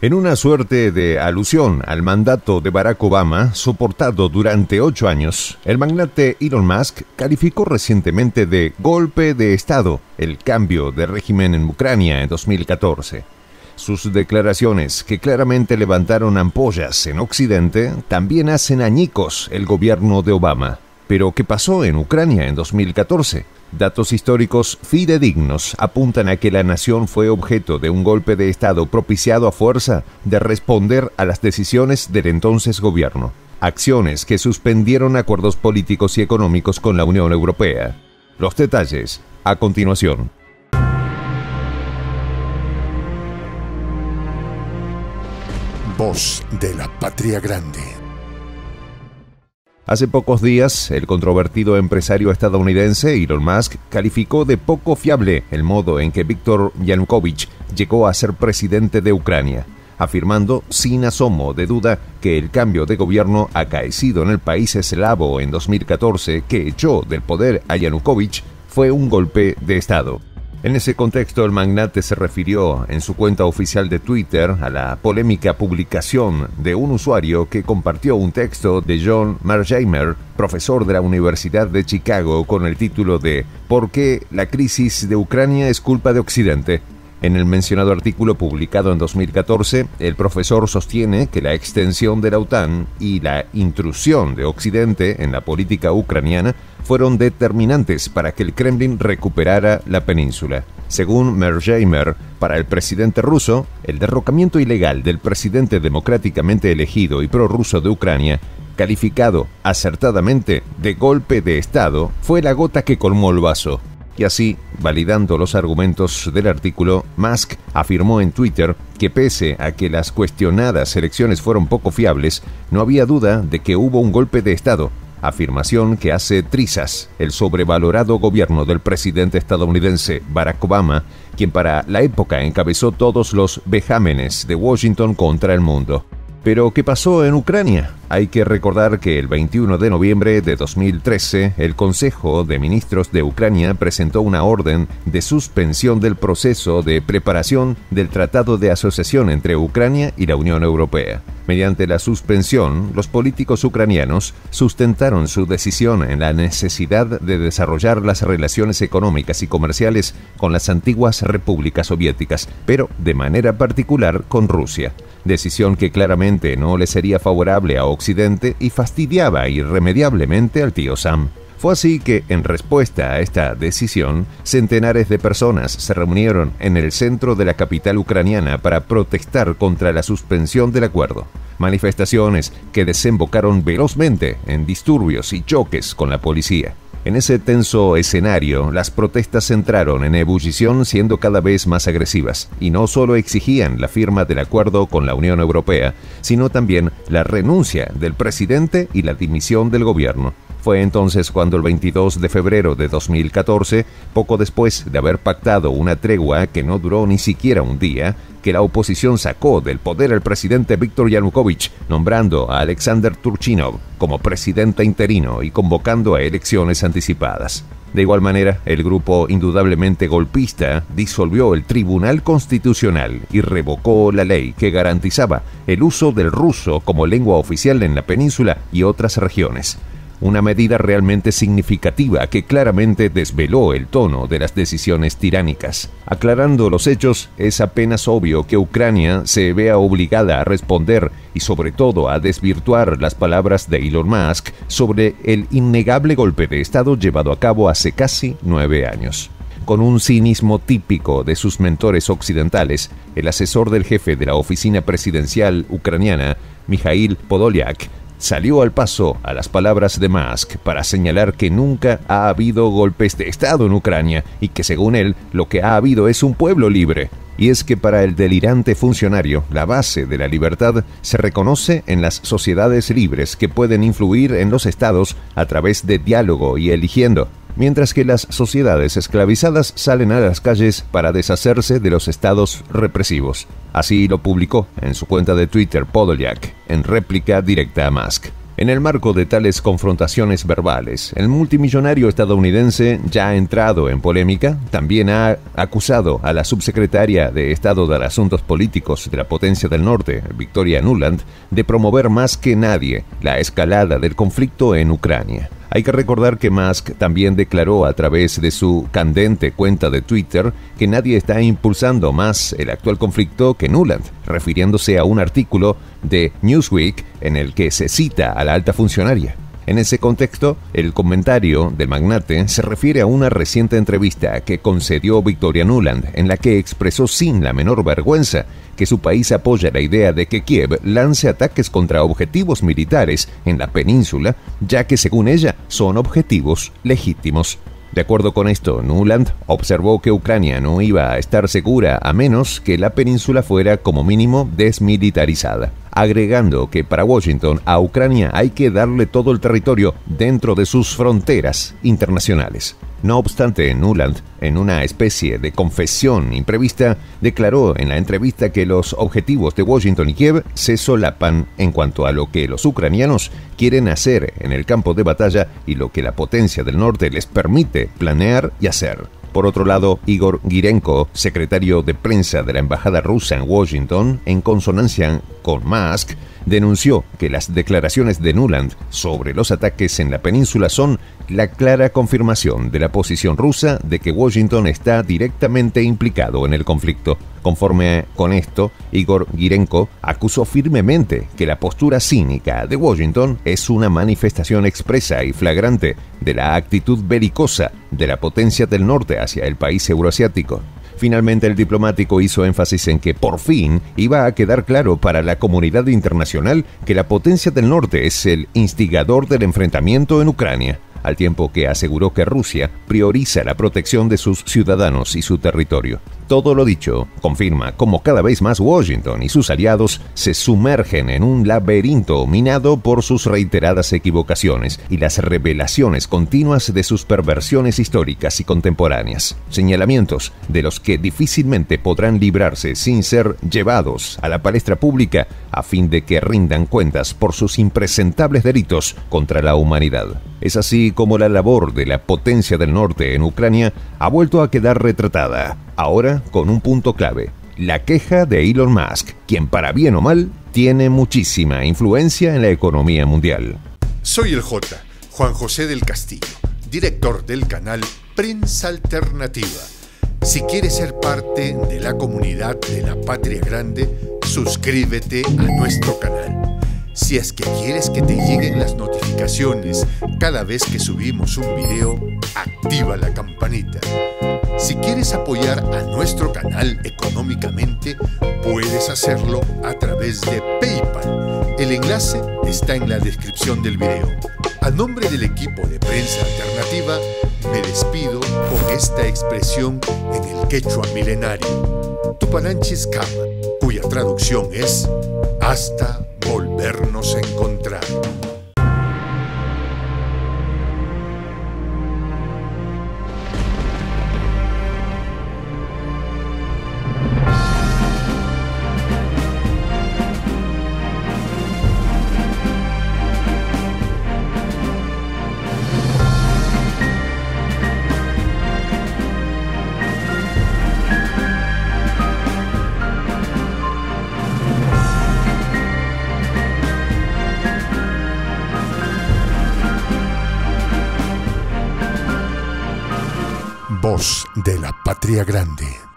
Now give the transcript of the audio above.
En una suerte de alusión al mandato de Barack Obama, soportado durante 8 años, el magnate Elon Musk calificó recientemente de golpe de Estado el cambio de régimen en Ucrania en 2014. Sus declaraciones, que claramente levantaron ampollas en Occidente, también hacen añicos el gobierno de Obama. Pero, ¿qué pasó en Ucrania en 2014? Datos históricos fidedignos apuntan a que la nación fue objeto de un golpe de Estado propiciado a fuerza de responder a las decisiones del entonces gobierno. Acciones que suspendieron acuerdos políticos y económicos con la Unión Europea. Los detalles, a continuación. Voz de la Patria Grande. Hace pocos días, el controvertido empresario estadounidense Elon Musk calificó de poco fiable el modo en que Viktor Yanukovych llegó a ser presidente de Ucrania, afirmando sin asomo de duda que el cambio de gobierno acaecido en el país eslavo en 2014, que echó del poder a Yanukovych, fue un golpe de Estado. En ese contexto, el magnate se refirió en su cuenta oficial de Twitter a la polémica publicación de un usuario que compartió un texto de John Mearsheimer, profesor de la Universidad de Chicago, con el título de ¿Por qué la crisis de Ucrania es culpa de Occidente? En el mencionado artículo publicado en 2014, el profesor sostiene que la extensión de la OTAN y la intrusión de Occidente en la política ucraniana fueron determinantes para que el Kremlin recuperara la península. Según Mearsheimer, para el presidente ruso, el derrocamiento ilegal del presidente democráticamente elegido y prorruso de Ucrania, calificado acertadamente de golpe de Estado, fue la gota que colmó el vaso. Y así, validando los argumentos del artículo, Musk afirmó en Twitter que pese a que las cuestionadas elecciones fueron poco fiables, no había duda de que hubo un golpe de Estado, afirmación que hace trizas el sobrevalorado gobierno del presidente estadounidense Barack Obama, quien para la época encabezó todos los vejámenes de Washington contra el mundo. Pero, ¿qué pasó en Ucrania? Hay que recordar que el 21 de noviembre de 2013, el Consejo de Ministros de Ucrania presentó una orden de suspensión del proceso de preparación del Tratado de Asociación entre Ucrania y la Unión Europea. Mediante la suspensión, los políticos ucranianos sustentaron su decisión en la necesidad de desarrollar las relaciones económicas y comerciales con las antiguas repúblicas soviéticas, pero de manera particular con Rusia. Decisión que claramente no le sería favorable a Occidente y fastidiaba irremediablemente al tío Sam. Fue así que, en respuesta a esta decisión, centenares de personas se reunieron en el centro de la capital ucraniana para protestar contra la suspensión del acuerdo. Manifestaciones que desembocaron velozmente en disturbios y choques con la policía. En ese tenso escenario, las protestas entraron en ebullición, siendo cada vez más agresivas, y no solo exigían la firma del acuerdo con la Unión Europea, sino también la renuncia del presidente y la dimisión del gobierno. Fue entonces cuando el 22 de febrero de 2014, poco después de haber pactado una tregua que no duró ni siquiera un día, que la oposición sacó del poder al presidente Viktor Yanukovych, nombrando a Alexander Turchinov como presidente interino y convocando a elecciones anticipadas. De igual manera, el grupo indudablemente golpista disolvió el Tribunal Constitucional y revocó la ley que garantizaba el uso del ruso como lengua oficial en la península y otras regiones. Una medida realmente significativa que claramente desveló el tono de las decisiones tiránicas. Aclarando los hechos, es apenas obvio que Ucrania se vea obligada a responder y sobre todo a desvirtuar las palabras de Elon Musk sobre el innegable golpe de Estado llevado a cabo hace casi 9 años. Con un cinismo típico de sus mentores occidentales, el asesor del jefe de la oficina presidencial ucraniana, Mikhail Podolyak, salió al paso a las palabras de Musk para señalar que nunca ha habido golpes de Estado en Ucrania y que según él lo que ha habido es un pueblo libre. Y es que para el delirante funcionario, la base de la libertad se reconoce en las sociedades libres que pueden influir en los estados a través de diálogo y eligiendo, mientras que las sociedades esclavizadas salen a las calles para deshacerse de los estados represivos. Así lo publicó en su cuenta de Twitter Podolyak, en réplica directa a Musk. En el marco de tales confrontaciones verbales, el multimillonario estadounidense, ya entrado en polémica, también ha acusado a la subsecretaria de Estado de Asuntos Políticos de la Potencia del Norte, Victoria Nuland, de promover más que nadie la escalada del conflicto en Ucrania. Hay que recordar que Musk también declaró a través de su candente cuenta de Twitter que nadie está impulsando más el actual conflicto que Nuland, refiriéndose a un artículo de Newsweek en el que se cita a la alta funcionaria. En ese contexto, el comentario del magnate se refiere a una reciente entrevista que concedió Victoria Nuland, en la que expresó sin la menor vergüenza que su país apoya la idea de que Kiev lance ataques contra objetivos militares en la península, ya que según ella son objetivos legítimos. De acuerdo con esto, Nuland observó que Ucrania no iba a estar segura a menos que la península fuera como mínimo desmilitarizada, agregando que para Washington a Ucrania hay que darle todo el territorio dentro de sus fronteras internacionales. No obstante, Nuland, en una especie de confesión imprevista, declaró en la entrevista que los objetivos de Washington y Kiev se solapan en cuanto a lo que los ucranianos quieren hacer en el campo de batalla y lo que la potencia del norte les permite planear y hacer. Por otro lado, Igor Girenko, secretario de prensa de la embajada rusa en Washington, en consonancia con Musk, denunció que las declaraciones de Nuland sobre los ataques en la península son la clara confirmación de la posición rusa de que Washington está directamente implicado en el conflicto. Conforme con esto, Igor Girenko acusó firmemente que la postura cínica de Washington es una manifestación expresa y flagrante de la actitud belicosa de la potencia del norte hacia el país euroasiático. Finalmente, el diplomático hizo énfasis en que por fin iba a quedar claro para la comunidad internacional que la potencia del norte es el instigador del enfrentamiento en Ucrania, al tiempo que aseguró que Rusia prioriza la protección de sus ciudadanos y su territorio. Todo lo dicho confirma cómo cada vez más Washington y sus aliados se sumergen en un laberinto minado por sus reiteradas equivocaciones y las revelaciones continuas de sus perversiones históricas y contemporáneas. Señalamientos de los que difícilmente podrán librarse sin ser llevados a la palestra pública a fin de que rindan cuentas por sus impresentables delitos contra la humanidad. Es así como la labor de la potencia del norte en Ucrania ha vuelto a quedar retratada, ahora con un punto clave: la queja de Elon Musk, quien para bien o mal tiene muchísima influencia en la economía mundial. Soy el J, Juan José del Castillo, director del canal Prensa Alternativa. Si quieres ser parte de la comunidad de la Patria Grande, suscríbete a nuestro canal. Si es que quieres que te lleguen las notificaciones cada vez que subimos un video, activa la campanita. Si quieres apoyar a nuestro canal económicamente, puedes hacerlo a través de PayPal. El enlace está en la descripción del video. A nombre del equipo de Prensa Alternativa, me despido con esta expresión en el quechua milenario, Tupananchis Kama, cuya traducción es hasta volvernos a encontrar. Voz de la Patria Grande.